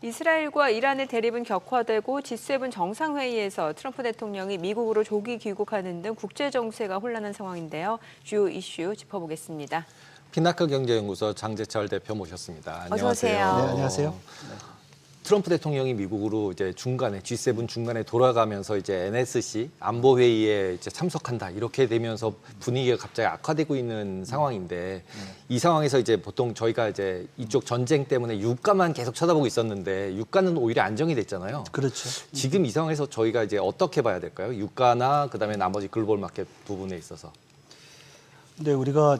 이스라엘과 이란의 대립은 격화되고 G7 정상회의에서 트럼프 대통령이 미국으로 조기 귀국하는 등 국제 정세가 혼란한 상황인데요. 주요 이슈 짚어보겠습니다. 피나클 경제연구소 장재철 대표 모셨습니다. 어서 오세요. 안녕하세요. 네, 안녕하세요. 트럼프 대통령이 미국으로 이제 중간에 G7 중간에 돌아가면서 이제 NSC 안보 회의에 이제 참석한다 이렇게 되면서 분위기가 갑자기 악화되고 있는 상황인데 이 상황에서 이제 보통 저희가 이제 이쪽 전쟁 때문에 유가만 계속 쳐다보고 있었는데 유가는 오히려 안정이 됐잖아요. 그렇죠. 지금 이 상황에서 저희가 이제 어떻게 봐야 될까요? 유가나 그다음에 나머지 글로벌 마켓 부분에 있어서. 근데 우리가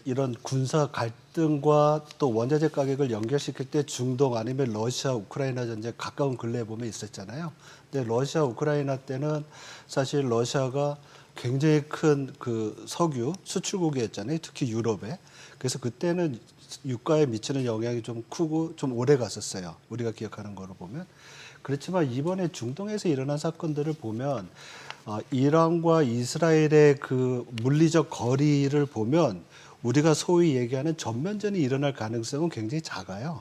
이런 군사 갈등과 또 원자재 가격을 연결시킬 때 중동 아니면 러시아 우크라이나 전쟁 가까운 근래에 보면 있었잖아요. 근데 러시아 우크라이나 때는 사실 러시아가 굉장히 큰 석유 수출국이었잖아요. 특히 유럽에. 그래서 그때는 유가에 미치는 영향이 좀 크고 좀 오래 갔었어요. 우리가 기억하는 거로 보면. 그렇지만 이번에 중동에서 일어난 사건들을 보면 이란과 이스라엘의 그 물리적 거리를 보면 우리가 소위 얘기하는 전면전이 일어날 가능성은 굉장히 작아요.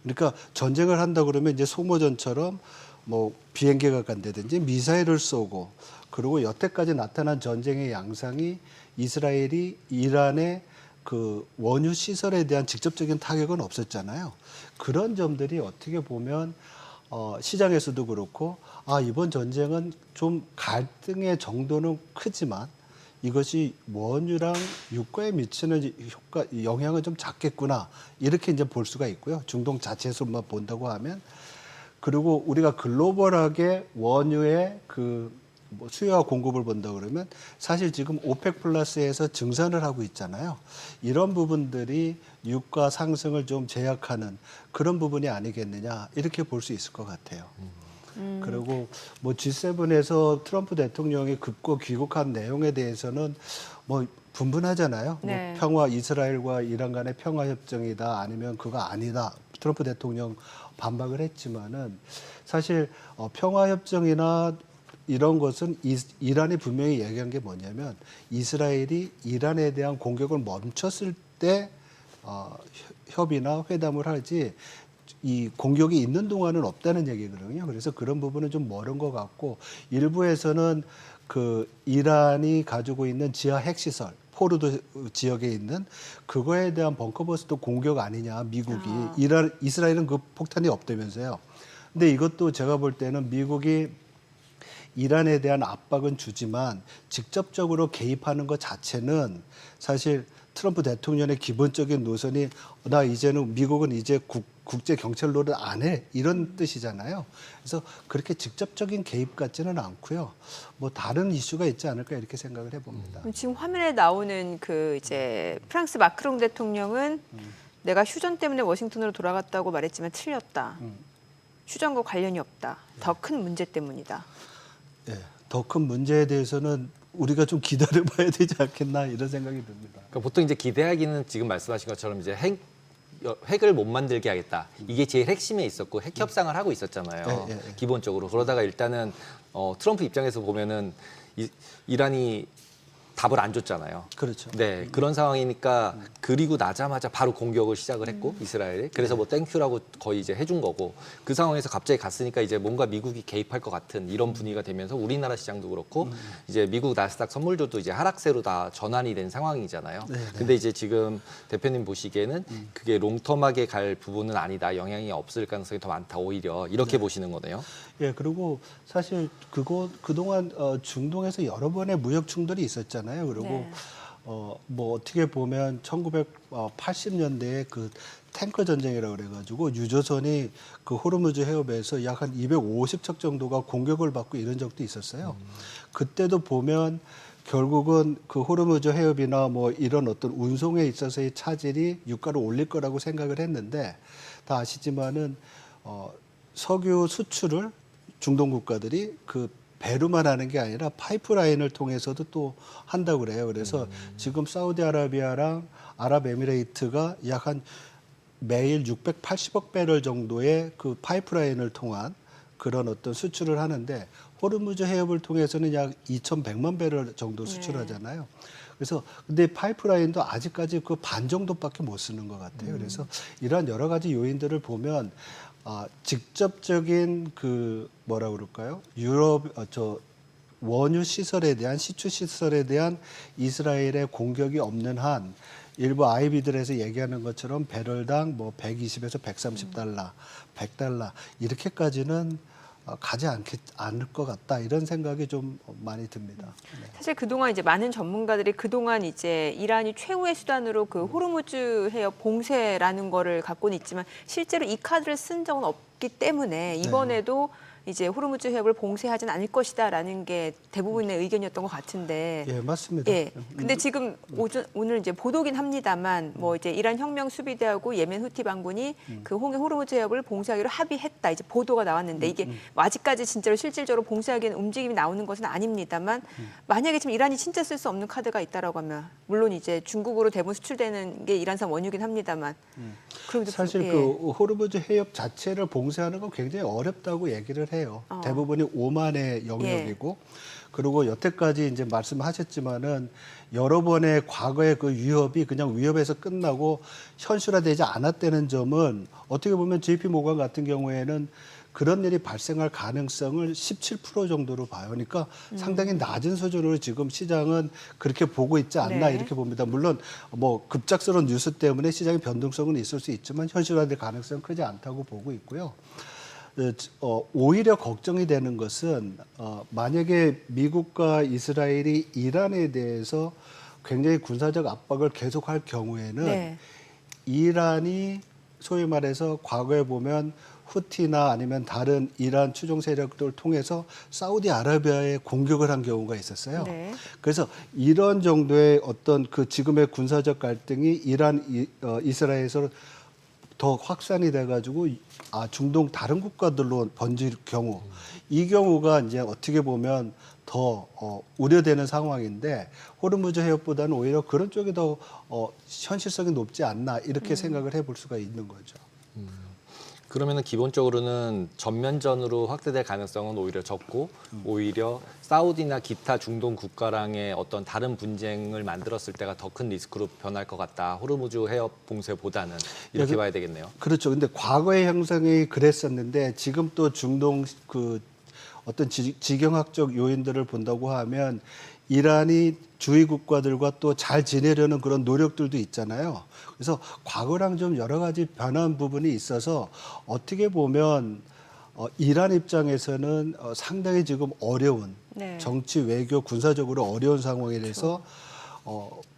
그러니까 전쟁을 한다 그러면 이제 소모전처럼 뭐 비행기가 간다든지 미사일을 쏘고 그리고 여태까지 나타난 전쟁의 양상이 이스라엘이 이란의 그 원유 시설에 대한 직접적인 타격은 없었잖아요. 그런 점들이 어떻게 보면 시장에서도 그렇고 이번 전쟁은 좀 갈등의 정도는 크지만 이것이 원유랑 유가에 미치는 영향은 좀 작겠구나 이렇게 이제 볼 수가 있고요. 중동 자체에서만 본다고 하면 그리고 우리가 글로벌하게 원유의 뭐 수요와 공급을 본다 그러면 사실 지금 오펙 플러스에서 증산을 하고 있잖아요. 이런 부분들이 유가 상승을 좀 제약하는 그런 부분이 아니겠느냐 이렇게 볼 수 있을 것 같아요. 그리고 뭐 G7에서 트럼프 대통령이 급고 귀국한 내용에 대해서는 뭐 분분하잖아요. 네. 뭐 평화 이스라엘과 이란 간의 평화 협정이다 아니면 그거 아니다. 트럼프 대통령 반박을 했지만은 사실 평화 협정이나 이런 것은 이란이 분명히 얘기한 게 뭐냐면 이스라엘이 이란에 대한 공격을 멈췄을 때 협의나 회담을 하지 이 공격이 있는 동안은 없다는 얘기거든요. 그래서 그런 부분은 좀 멀은 것 같고 일부에서는 그 이란이 가지고 있는 지하 핵시설 포르드 지역에 있는 그거에 대한 벙커버스터 공격 아니냐 미국이 이스라엘은 그 폭탄이 없다면서요. 근데 이것도 제가 볼 때는 미국이 이란에 대한 압박은 주지만 직접적으로 개입하는 것 자체는 사실 트럼프 대통령의 기본적인 노선이 나 이제는 미국은 이제 국제 경찰로를 안 해 이런 뜻이잖아요. 그래서 그렇게 직접적인 개입 같지는 않고요. 뭐 다른 이슈가 있지 않을까 이렇게 생각을 해봅니다. 지금 화면에 나오는 그 이제 프랑스 마크롱 대통령은 내가 휴전 때문에 워싱턴으로 돌아갔다고 말했지만 틀렸다. 휴전과 관련이 없다. 더 큰 문제 때문이다. 예, 더 큰 문제에 대해서는 우리가 좀 기다려봐야 되지 않겠나 이런 생각이 듭니다. 그러니까 보통 이제 기대하기는 지금 말씀하신 것처럼 이제 핵을 못 만들게 하겠다. 이게 제일 핵심에 있었고 핵 협상을 하고 있었잖아요. 기본적으로. 그러다가 일단은 트럼프 입장에서 보면은 이란이 답을 안 줬잖아요. 그렇죠. 네, 그런 상황이니까 그리고 나자마자 바로 공격을 시작을 했고 이스라엘이 그래서 뭐 땡큐라고 거의 이제 해준 거고 그 상황에서 갑자기 갔으니까 이제 뭔가 미국이 개입할 것 같은 이런 분위기가 되면서 우리나라 시장도 그렇고 이제 미국 나스닥 선물주도 이제 하락세로 다 전환이 된 상황이잖아요. 근데 이제 지금 대표님 보시기에는 그게 롱텀하게 갈 부분은 아니다. 영향이 없을 가능성이 더 많다. 오히려 이렇게 보시는 거네요. 예, 그리고 사실 그동안 중동에서 여러 번의 무역 충돌이 있었잖아요. 그리고 네. 뭐 어떻게 보면 1980년대에 그 탱커 전쟁이라고 그래가지고 유조선이 그 호르무즈 해협에서 약 한 250척 정도가 공격을 받고 이런 적도 있었어요. 그때도 보면 결국은 그 호르무즈 해협이나 뭐 이런 어떤 운송에 있어서의 차질이 유가를 올릴 거라고 생각을 했는데 다 아시지만은 석유 수출을 중동 국가들이 그 배로만 하는 게 아니라 파이프라인을 통해서도 또 한다고 그래요. 그래서 지금 사우디아라비아랑 아랍에미레이트가 약 한 매일 680억 배럴 정도의 그 파이프라인을 통한 그런 어떤 수출을 하는데 호르무즈 해협을 통해서는 약 2,100만 배럴 정도 수출하잖아요. 그래서 근데 파이프라인도 아직까지 그 반 정도밖에 못 쓰는 것 같아요. 그래서 이러한 여러 가지 요인들을 보면 직접적인 그 뭐라 그럴까요? 유럽 원유 시설에 대한 시추 시설에 대한 이스라엘의 공격이 없는 한 일부 아이비들에서 얘기하는 것처럼 배럴당 뭐 120에서 130달러, 100달러 이렇게까지는 가지 않을 것 같다 이런 생각이 좀 많이 듭니다. 네. 사실 그동안 이제 많은 전문가들이 그동안 이제 이란이 최후의 수단으로 그 호르무즈 해협 봉쇄라는 거를 갖고는 있지만 실제로 이 카드를 쓴 적은 없기 때문에 이번에도 이제 호르무즈 해협을 봉쇄하진 않을 것이다라는 게 대부분의 의견이었던 것 같은데. 예, 맞습니다. 예. 근데 지금 오늘 이제 보도긴 합니다만 뭐 이제 이란 혁명 수비대하고 예멘 후티 반군이 그 호르무즈 해협을 봉쇄하기로 합의했다. 이제 보도가 나왔는데 이게 뭐 아직까지 진짜로 실질적으로 봉쇄하기에는 움직임이 나오는 것은 아닙니다만 만약에 지금 이란이 진짜 쓸 수 없는 카드가 있다라고 하면 물론 이제 중국으로 대부분 수출되는 게 이란산 원유긴 합니다만. 그럼에도 사실 예. 그 호르무즈 해협 자체를 봉쇄하는 건 굉장히 어렵다고 얘기를 해요. 대부분이 오만의 영역이고 그리고 여태까지 이제 말씀하셨지만은 여러 번의 과거의 그 위협이 그냥 위협에서 끝나고 현실화되지 않았다는 점은 어떻게 보면 JP 모건 같은 경우에는 그런 일이 발생할 가능성을 17% 정도로 봐요. 그러니까 상당히 낮은 수준으로 지금 시장은 그렇게 보고 있지 않나 네. 이렇게 봅니다. 물론 뭐 급작스러운 뉴스 때문에 시장의 변동성은 있을 수 있지만 현실화될 가능성은 크지 않다고 보고 있고요. 오히려 걱정이 되는 것은 만약에 미국과 이스라엘이 이란에 대해서 굉장히 군사적 압박을 계속할 경우에는 네. 이란이 소위 말해서 과거에 보면 후티나 아니면 다른 이란 추종 세력들을 통해서 사우디아라비아에 공격을 한 경우가 있었어요. 네. 그래서 이런 정도의 어떤 그 지금의 군사적 갈등이 이스라엘에서 더 확산이 돼가지고 중동 다른 국가들로 번질 경우 이 경우가 이제 어떻게 보면 더 우려되는 상황인데 호르무즈 해협보다는 오히려 그런 쪽이 더 현실성이 높지 않나 이렇게 생각을 해볼 수가 있는 거죠. 그러면은 기본적으로는 전면전으로 확대될 가능성은 오히려 적고 오히려 사우디나 기타 중동 국가랑의 어떤 다른 분쟁을 만들었을 때가 더 큰 리스크로 변할 것 같다. 호르무즈 해협 봉쇄보다는 이렇게 봐야 되겠네요. 그렇죠. 근데 과거의 형성이 그랬었는데 지금 또 중동 그 어떤 지경학적 요인들을 본다고 하면 이란이 주위 국가들과 또 잘 지내려는 그런 노력들도 있잖아요. 그래서 과거랑 좀 여러 가지 변한 부분이 있어서 어떻게 보면 이란 입장에서는 상당히 지금 어려운 네. 정치, 외교, 군사적으로 어려운 상황에 대해서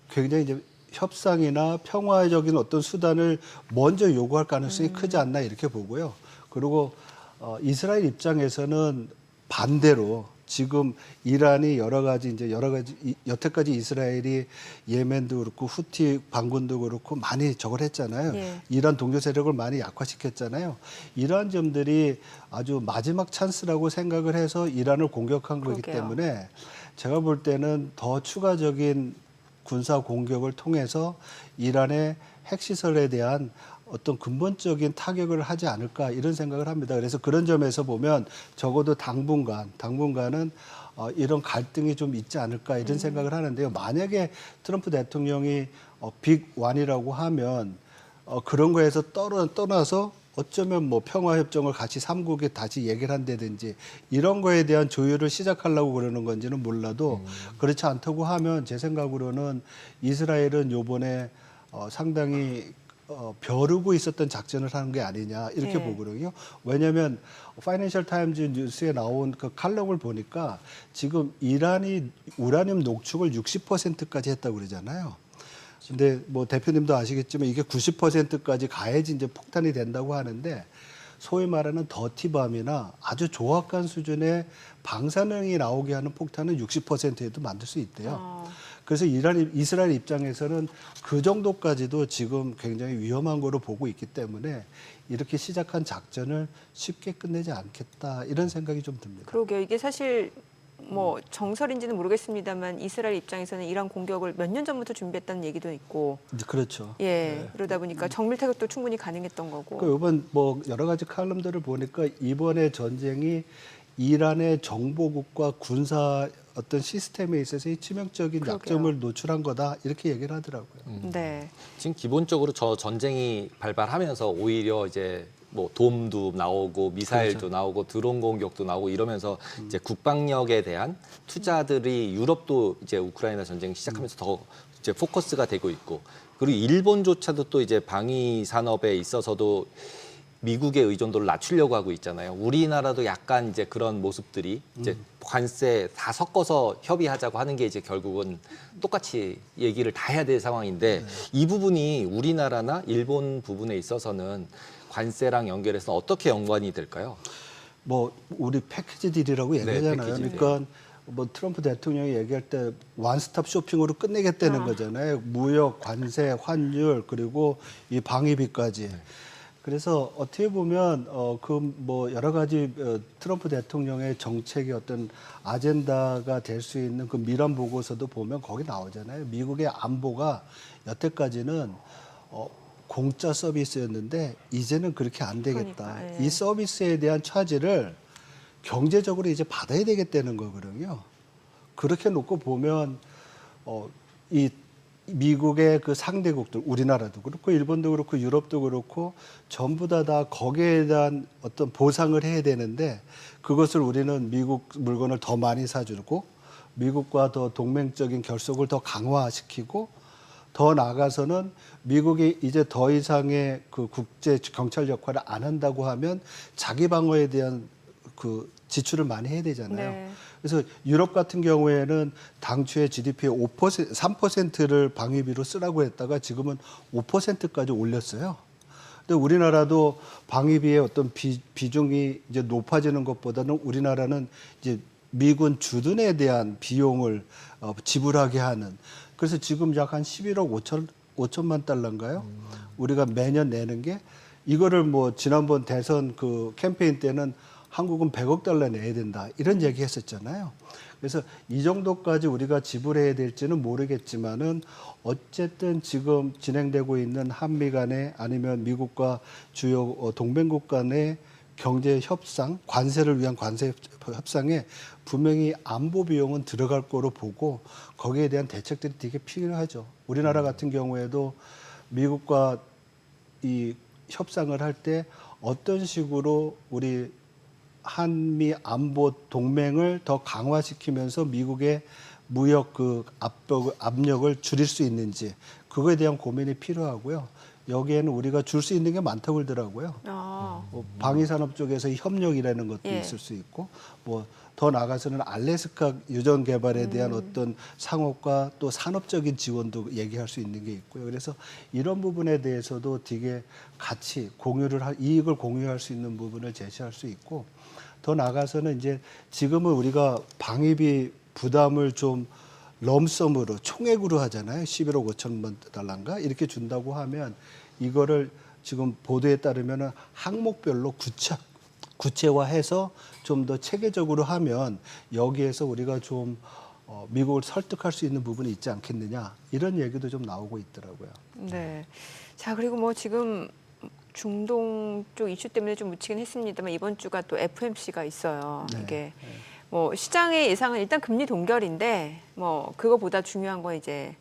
굉장히 이제 협상이나 평화적인 어떤 수단을 먼저 요구할 가능성이 크지 않나 이렇게 보고요. 그리고 이스라엘 입장에서는 반대로 지금 이란이 여러 가지 여태까지 이스라엘이 예멘도 그렇고 후티 반군도 그렇고 많이 저걸 했잖아요. 예. 이란 동조 세력을 많이 약화시켰잖아요. 이러한 점들이 아주 마지막 찬스라고 생각을 해서 이란을 공격한 거기 그러게요. 때문에 제가 볼 때는 더 추가적인 군사 공격을 통해서 이란의 핵시설에 대한 어떤 근본적인 타격을 하지 않을까 이런 생각을 합니다. 그래서 그런 점에서 보면 적어도 당분간은 이런 갈등이 좀 있지 않을까 이런 생각을 하는데요. 만약에 트럼프 대통령이 빅 완이라고 하면 그런 거에서 떠나서 어쩌면 뭐 평화협정을 같이 3국에 다시 얘기를 한다든지 이런 거에 대한 조율을 시작하려고 그러는 건지는 몰라도 그렇지 않다고 하면 제 생각으로는 이스라엘은 요번에 상당히 벼르고 있었던 작전을 하는 게 아니냐 이렇게 네. 보거든요. 왜냐하면 파이낸셜 타임즈 뉴스에 나온 그 칼럼을 보니까 지금 이란이 우라늄 녹축을 60%까지 했다고 그러잖아요. 근데 뭐 대표님도 아시겠지만 이게 90%까지 가야지 이제 폭탄이 된다고 하는데 소위 말하는 더티밤이나 아주 조악한 수준의 방사능이 나오게 하는 폭탄은 60%에도 만들 수 있대요. 그래서 이스라엘 입장에서는 그 정도까지도 지금 굉장히 위험한 거로 보고 있기 때문에 이렇게 시작한 작전을 쉽게 끝내지 않겠다 이런 생각이 좀 듭니다. 그러게요. 이게 사실 뭐 정설인지는 모르겠습니다만 이스라엘 입장에서는 이란 공격을 몇 년 전부터 준비했다는 얘기도 있고, 그렇죠. 예, 그러다 보니까 정밀 타격도 충분히 가능했던 거고. 그 이번 뭐 여러 가지 칼럼들을 보니까 이번에 전쟁이 이란의 정보국과 군사 어떤 시스템에 있어서의 치명적인 그러게요. 약점을 노출한 거다 이렇게 얘기를 하더라고요. 네. 지금 기본적으로 저 전쟁이 발발하면서 오히려 이제 뭐 돔도 나오고 미사일도 그렇죠. 나오고 드론 공격도 나오고 이러면서 이제 국방력에 대한 투자들이 유럽도 이제 우크라이나 전쟁 시작하면서 더 이제 포커스가 되고 있고 그리고 일본조차도 또 이제 방위 산업에 있어서도 미국의 의존도를 낮추려고 하고 있잖아요. 우리나라도 약간 이제 그런 모습들이 이제 관세 다 섞어서 협의하자고 하는 게 이제 결국은 똑같이 얘기를 다 해야 될 상황인데 이 부분이 우리나라나 일본 부분에 있어서는 관세랑 연결해서 어떻게 연관이 될까요? 뭐 우리 패키지 딜이라고 얘기하잖아요. 패키지 딜. 그러니까 뭐 트럼프 대통령이 얘기할 때 원스톱 쇼핑으로 끝내겠다는 거잖아요. 무역, 관세, 환율 그리고 이 방위비까지. 그래서 어떻게 보면 그 뭐 여러 가지 트럼프 대통령의 정책의 어떤 아젠다가 될 수 있는 그 미란 보고서도 보면 거기 나오잖아요. 미국의 안보가 여태까지는 공짜 서비스였는데 이제는 그렇게 안 되겠다. 그러니까, 예. 이 서비스에 대한 차지를 경제적으로 이제 받아야 되겠다는 거거든요. 그렇게 놓고 보면 이 미국의 그 상대국들, 우리나라도 그렇고 일본도 그렇고 유럽도 그렇고 전부 다 거기에 대한 어떤 보상을 해야 되는데 그것을 우리는 미국 물건을 더 많이 사주고 미국과 더 동맹적인 결속을 더 강화시키고 더 나아가서는 미국이 이제 더 이상의 그 국제 경찰 역할을 안 한다고 하면 자기 방어에 대한 그 지출을 많이 해야 되잖아요. 네. 그래서 유럽 같은 경우에는 당초에 GDP의 5%, 3%를 방위비로 쓰라고 했다가 지금은 5%까지 올렸어요. 근데 우리나라도 방위비의 어떤 비중이 이제 높아지는 것보다는 우리나라는 이제 미군 주둔에 대한 비용을 지불하게 하는. 그래서 지금 약 한 11억 5천만 달러인가요? 우리가 매년 내는 게 이거를 뭐 지난번 대선 그 캠페인 때는 한국은 100억 달러 내야 된다 이런 얘기 했었잖아요. 그래서 이 정도까지 우리가 지불해야 될지는 모르겠지만은 어쨌든 지금 진행되고 있는 한미 간에 아니면 미국과 주요 동맹국 간의 경제 협상, 관세를 위한 관세 협상에 분명히 안보 비용은 들어갈 거로 보고 거기에 대한 대책들이 되게 필요하죠. 우리나라 같은 경우에도 미국과 이 협상을 할 때 어떤 식으로 우리 한미 안보 동맹을 더 강화시키면서 미국의 무역 그 압력을 줄일 수 있는지 그거에 대한 고민이 필요하고요. 여기에는 우리가 줄 수 있는 게 많다고 그러더라고요. 뭐 방위산업 쪽에서 협력이라는 것도 예. 있을 수 있고 뭐 더 나아가서는 알래스카 유전 개발에 대한 어떤 상업과 또 산업적인 지원도 얘기할 수 있는 게 있고요. 그래서 이런 부분에 대해서도 되게 같이 이익을 공유할 수 있는 부분을 제시할 수 있고 더 나아가서는 이제 지금은 우리가 방위비 부담을 좀 럼섬으로 총액으로 하잖아요. 11억 5천만 달러인가 이렇게 준다고 하면 이거를 지금 보도에 따르면 항목별로 구체화해서 좀 더 체계적으로 하면 여기에서 우리가 좀 미국을 설득할 수 있는 부분이 있지 않겠느냐 이런 얘기도 좀 나오고 있더라고요. 네. 자, 그리고 뭐 지금 중동 쪽 이슈 때문에 좀 묻히긴 했습니다만 이번 주가 또 FOMC가 있어요. 네. 이게 뭐 시장의 예상은 일단 금리 동결인데 뭐 그거보다 중요한 건 이제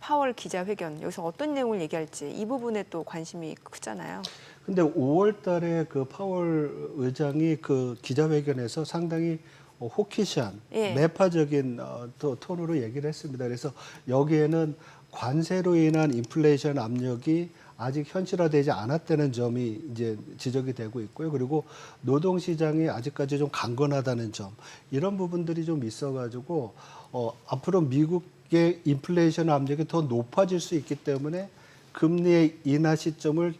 파월 기자회견 여기서 어떤 내용을 얘기할지 이 부분에 또 관심이 크잖아요. 근데 5월 달에 그 파월 의장이 그 기자회견에서 상당히 호키시한 예. 매파적인 톤으로 얘기를 했습니다. 그래서 여기에는 관세로 인한 인플레이션 압력이 아직 현실화되지 않았다는 점이 이제 지적이 되고 있고요. 그리고 노동시장이 아직까지 좀 강건하다는 점 이런 부분들이 좀 있어가지고 앞으로 미국의 인플레이션 압력이 더 높아질 수 있기 때문에 금리의 인하 시점을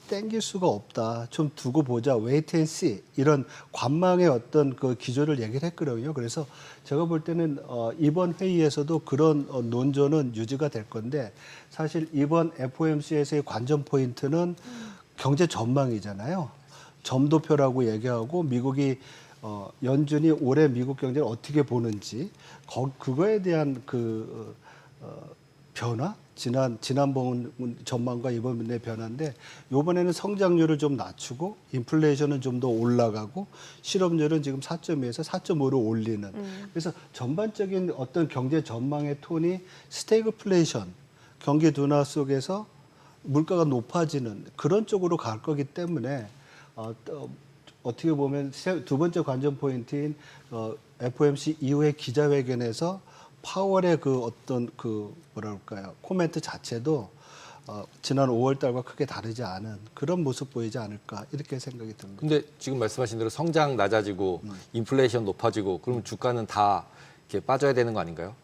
땡길 수가 없다. 좀 두고 보자. 웨이트 앤 씨. 이런 관망의 어떤 그 기조를 얘기를 했거든요. 그래서 제가 볼 때는 이번 회의에서도 그런 논조는 유지가 될 건데 사실 이번 FOMC에서의 관전 포인트는 경제 전망이잖아요. 점도표라고 얘기하고 미국이 연준이 올해 미국 경제를 어떻게 보는지 그거에 대한 그 변화? 지난번 전망과 이번의 변화인데 이번에는 성장률을 좀 낮추고 인플레이션은 좀 더 올라가고 실업률은 지금 4.2에서 4.5로 올리는 그래서 전반적인 어떤 경제 전망의 톤이 스태그플레이션 경기 둔화 속에서 물가가 높아지는 그런 쪽으로 갈 거기 때문에 어떻게 보면 두 번째 관전 포인트인 FOMC 이후의 기자회견에서 파월의 그 어떤 그 뭐랄까요 코멘트 자체도 지난 5월 달과 크게 다르지 않은 그런 모습 보이지 않을까 이렇게 생각이 듭니다. 근데 지금 말씀하신 대로 성장 낮아지고 인플레이션 높아지고 그러면 주가는 다 이렇게 빠져야 되는 거 아닌가요?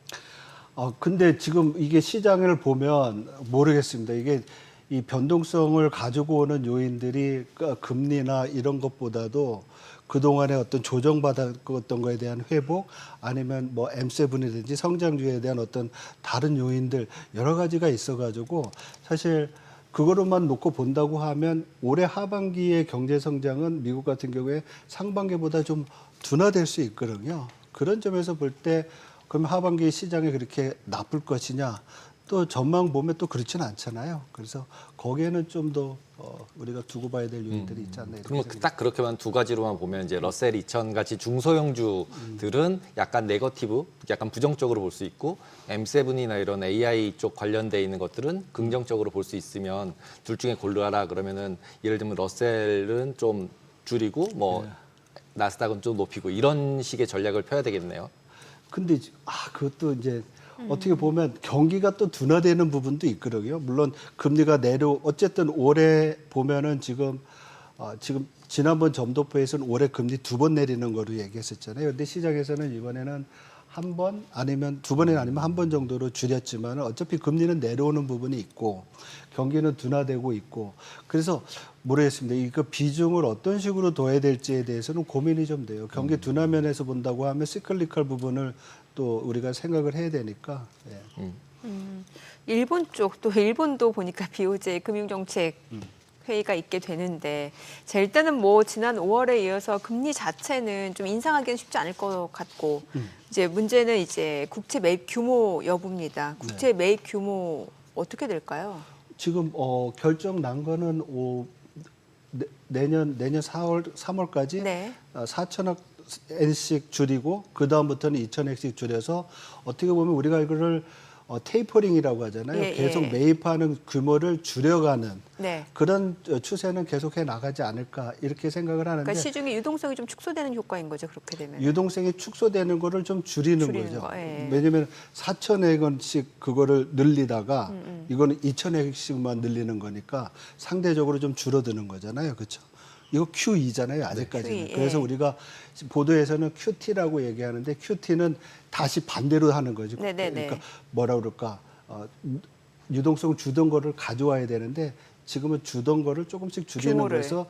근데 지금 이게 시장을 보면 모르겠습니다. 이게 이 변동성을 가지고 오는 요인들이 금리나 이런 것보다도 그동안에 어떤 조정받았던 거에 대한 회복 아니면 뭐 M7이든지 성장주에 대한 어떤 다른 요인들 여러 가지가 있어가지고 사실 그거로만 놓고 본다고 하면 올해 하반기의 경제 성장은 미국 같은 경우에 상반기보다 좀 둔화될 수 있거든요. 그런 점에서 볼 때 그럼 하반기 시장이 그렇게 나쁠 것이냐? 또 전망 보면 또 그렇지는 않잖아요. 그래서 거기에는 좀 더 우리가 두고 봐야 될 요인들이 있지 않나 이렇게 그러면 딱 그렇게만 두 가지로만 보면 이제 러셀 2000 같이 중소형주들은 약간 네거티브, 약간 부정적으로 볼 수 있고 M7이나 이런 AI 쪽 관련돼 있는 것들은 긍정적으로 볼 수 있으면 둘 중에 고르라 그러면은 예를 들면 러셀은 좀 줄이고 뭐 나스닥은 좀 높이고 이런 식의 전략을 펴야 되겠네요. 근데 그것도 이제 어떻게 보면 경기가 또 둔화되는 부분도 있거든요. 물론 금리가 어쨌든 올해 보면은 지금 지난번 점도표에서는 올해 금리 2번 내리는 거로 얘기했었잖아요. 근데 시장에서는 이번에는 한 번 아니면 두 번이 아니면 한 번 정도로 줄였지만 어차피 금리는 내려오는 부분이 있고 경기는 둔화되고 있고 그래서 모르겠습니다. 이거 비중을 어떤 식으로 둬야 될지에 대해서는 고민이 좀 돼요. 경기 둔화 면에서 본다고 하면 시클리컬 부분을 또 우리가 생각을 해야 되니까. 예. 일본 쪽 또 일본도 보니까 BOJ 금융정책 회의가 있게 되는데 자, 일단은 뭐 지난 5월에 이어서 금리 자체는 좀 인상하기는 쉽지 않을 것 같고 이제 문제는 이제 국채 매입 규모 여부입니다. 국채 매입 규모 어떻게 될까요? 지금 결정 난 거는 내년 3월까지 네. 4천억 엔씩 줄이고 그 다음부터는 2천억씩 줄여서 어떻게 보면 우리가 이거를 테이퍼링이라고 하잖아요. 예, 계속 예. 매입하는 규모를 줄여가는 네. 그런 추세는 계속해 나가지 않을까 이렇게 생각을 하는데 그러니까 시중의 유동성이 좀 축소되는 효과인 거죠. 그렇게 되면. 유동성이 축소되는 거를 좀 줄이는 거죠. 거, 예. 왜냐하면 4천억 원씩 그거를 늘리다가 이거는 2천억씩만 늘리는 거니까 상대적으로 좀 줄어드는 거잖아요. 그렇죠? 이거 Q2잖아요. 아직까지는. QE, 그래서 예. 우리가 보도에서는 QT라고 얘기하는데 QT는 다시 반대로 하는 거죠. 네네네. 그러니까 뭐라 그럴까? 유동성 주던 거를 가져와야 되는데 지금은 주던 거를 조금씩 줄이는 규모를. 거에서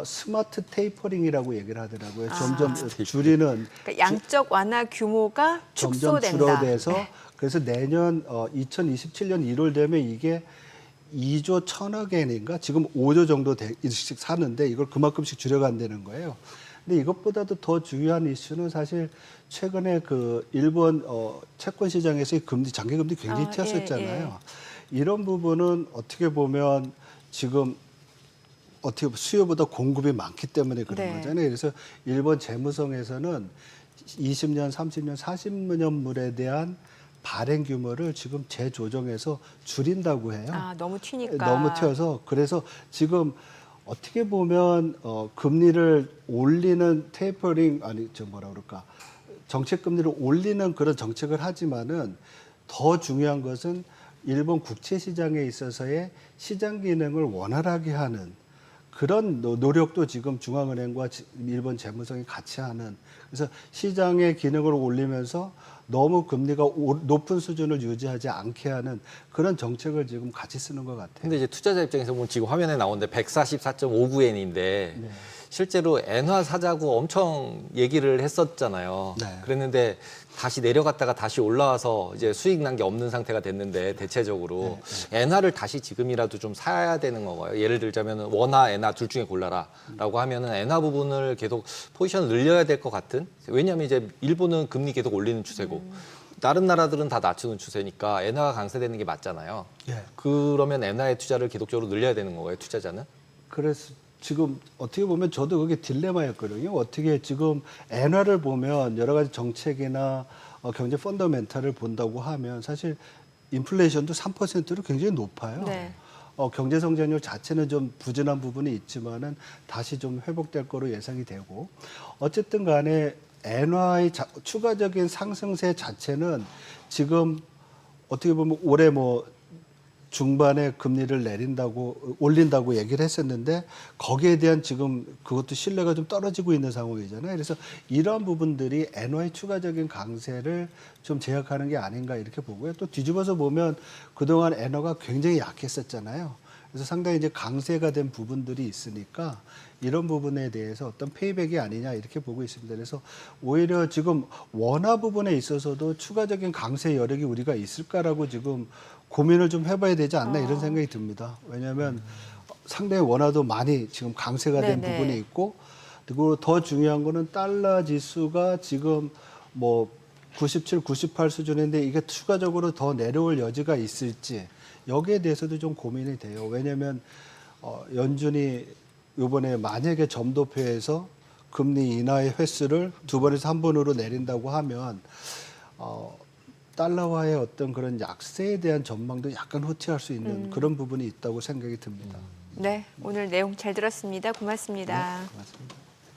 스마트 테이퍼링이라고 얘기를 하더라고요. 아. 점점 줄이는 그러니까 양적 완화 규모가 점점 축소된다. 줄어들어서 그래서 내년 2027년 1월 되면 이게 2조 1천억 엔인가 지금 5조 정도 씩 사는데 이걸 그만큼씩 줄여간다는 거예요. 근데 이것보다도 더 중요한 이슈는 사실 최근에 그 일본 채권 시장에서의 장기 금리 굉장히 튀었었잖아요. 이런 부분은 어떻게 보면 지금 어떻게 수요보다 공급이 많기 때문에 그런 네. 거잖아요. 그래서 일본 재무성에서는 20년, 30년, 40년물에 대한 발행 규모를 지금 재조정해서 줄인다고 해요. 너무 튀니까. 너무 튀어서 그래서 지금 어떻게 보면 금리를 올리는 테이퍼링 정책 금리를 올리는 그런 정책을 하지만은 더 중요한 것은 일본 국채 시장에 있어서의 시장 기능을 원활하게 하는 그런 노력도 지금 중앙은행과 일본 재무성이 같이 하는 그래서 시장의 기능을 올리면서 너무 금리가 높은 수준을 유지하지 않게 하는 그런 정책을 지금 같이 쓰는 것 같아요. 근데 이제 투자자 입장에서 보면 지금 화면에 나오는데 144.59엔인데 실제로 엔화 사자고 엄청 얘기를 했었잖아요. 네. 그랬는데 다시 내려갔다가 다시 올라와서 이제 수익 난 게 없는 상태가 됐는데 대체적으로 엔화를 다시 지금이라도 좀 사야 되는 건가요? 예를 들자면 원화, 엔화 둘 중에 골라라라고 하면은 엔화 부분을 계속 포지션을 늘려야 될 것 같은. 왜냐하면 이제 일본은 금리 계속 올리는 추세고 다른 나라들은 다 낮추는 추세니까 엔화가 강세되는 게 맞잖아요. 예. 그러면 엔화의 투자를 계속적으로 늘려야 되는 거예요, 투자자는? 그래서 지금 어떻게 보면 저도 그게 딜레마였거든요. 어떻게 지금 엔화를 보면 여러 가지 정책이나 경제 펀더멘탈을 본다고 하면 사실 인플레이션도 3%로 굉장히 높아요. 네. 경제 성장률 자체는 좀 부진한 부분이 있지만은 다시 좀 회복될 거로 예상이 되고 어쨌든 간에 엔화의 추가적인 상승세 자체는 지금 어떻게 보면 올해 뭐 중반에 금리를 올린다고 얘기를 했었는데 거기에 대한 지금 그것도 신뢰가 좀 떨어지고 있는 상황이잖아요. 그래서 이러한 부분들이 엔화의 추가적인 강세를 좀 제약하는 게 아닌가 이렇게 보고요. 또 뒤집어서 보면 그동안 엔화가 굉장히 약했었잖아요. 그래서 상당히 이제 강세가 된 부분들이 있으니까 이런 부분에 대해서 어떤 페이백이 아니냐 이렇게 보고 있습니다. 그래서 오히려 지금 원화 부분에 있어서도 추가적인 강세 여력이 우리가 있을까라고 지금 고민을 좀 해봐야 되지 않나 이런 생각이 듭니다. 왜냐하면 상당히 원화도 많이 지금 강세가 된 네네. 부분이 있고 그리고 더 중요한 거는 달러 지수가 지금 뭐 97, 98 수준인데 이게 추가적으로 더 내려올 여지가 있을지 여기에 대해서도 좀 고민이 돼요. 왜냐하면 연준이 이번에 만약에 점도표에서 금리 인하의 횟수를 2번에서 1번으로 내린다고 하면 달러화의 어떤 그런 약세에 대한 전망도 약간 후퇴할 수 있는 그런 부분이 있다고 생각이 듭니다. 네, 오늘 내용 잘 들었습니다. 고맙습니다. 고맙습니다.